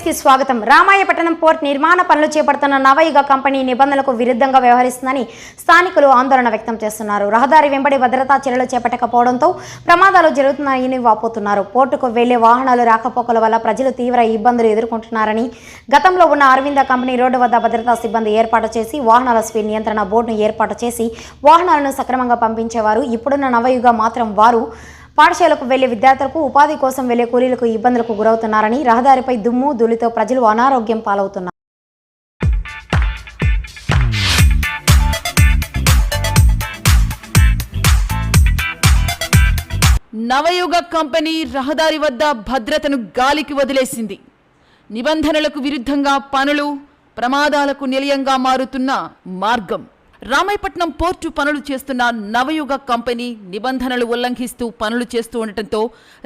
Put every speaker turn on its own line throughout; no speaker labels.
కి స్వాగతం. రామాయపట్నం పోర్ట్ నిర్మాణ పనులు చేపడుతున్న నవయుగ కంపెనీ నిబంధనలకు విరుద్ధంగా వ్యవహరిస్తుందని స్థానికులు ఆందోళన వ్యక్తం చేస్తున్నారు. రహదారి వెంబడి భద్రతా చర్యలు చేపట్టకపోవడంతో ప్రమాదాలు జరుగుతున్నాయని వాపోతున్నారు. పోర్టుకు వెళ్లే వాహనాలు రాకపోకల వల్ల ప్రజలు తీవ్ర ఇబ్బందులు ఎదుర్కొంటున్నారని, గతంలో ఉన్న అరవింద కంపెనీ రోడ్డు వద్ద భద్రతా సిబ్బంది ఏర్పాటు చేసి వాహనాల స్పీడ్ నియంత్రణ బోర్డును ఏర్పాటు చేసి వాహనాలను సక్రమంగా పంపించేవారు. ఇప్పుడున్న నవయుగ మాత్రం వారు పాఠశాలకు వెళ్లే విద్యార్థులకు, ఉపాధి కోసం వెళ్లే కూలీలకు ఇబ్బందులకు గురవుతున్నారని, రహదారిపై దుమ్ము ధూళితో ప్రజలు అనారోగ్యం పాలవుతున్నారు.
నవయుగ కంపెనీ రహదారి వద్ద భద్రతను గాలికి వదిలేసింది. నిబంధనలకు విరుద్ధంగా పనులు, ప్రమాదాలకు నిలయంగా మారుతున్న మార్గం. రామాయపట్నం పోర్టు పనులు చేస్తున్న నవయుగ కంపెనీ నిబంధనలు ఉల్లంఘిస్తూ పనులు చేస్తూ ఉండటంతో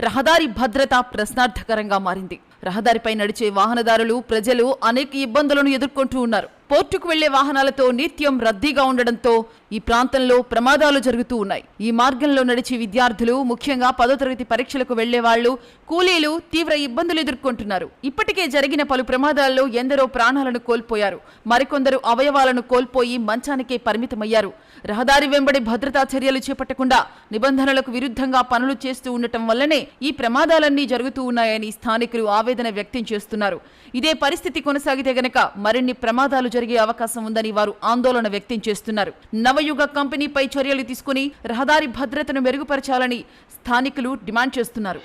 రహదారి భద్రత ప్రశ్నార్థకరంగా మారింది. రహదారిపై నడిచే వాహనదారులు, ప్రజలు అనేక ఇబ్బందులను ఎదుర్కొంటూ ఉన్నారు. పోర్టుకు వెళ్లే వాహనాలతో నిత్యం రద్దీగా ఉండడంతో ఈ ప్రాంతంలో ప్రమాదాలు జరుగుతూ ఉన్నాయి. ఈ మార్గంలో నడిచే విద్యార్థులు, ముఖ్యంగా 10వ తరగతి పరీక్షలకు వెళ్లే వాళ్లు, కూలీలు తీవ్ర ఇబ్బందులు ఎదుర్కొంటున్నారు. ఇప్పటికే జరిగిన పలు ప్రమాదాల్లో ఎందరో ప్రాణాలను కోల్పోయారు. మరికొందరు అవయవాలను కోల్పోయి మంచానికే పరిమితమయ్యారు. రహదారి వెంబడి భద్రతా చర్యలు చేపట్టకుండా నిబంధనలకు విరుద్ధంగా పనులు చేస్తూ ఉండటం వల్లనే ఈ ప్రమాదాలన్నీ జరుగుతూ ఉన్నాయని స్థానికులు ఆవేదన వ్యక్తం చేస్తున్నారు. ఇదే పరిస్థితి కొనసాగితే గనక మరిన్ని ప్రమాదాలు జరిగే అవకాశం ఉందని వారు ఆందోళన వ్యక్తం చేస్తున్నారు. నవయుగ కంపెనీపై చర్యలు తీసుకుని రహదారి భద్రతను మెరుగుపరచాలని స్థానికులు డిమాండ్ చేస్తున్నారు.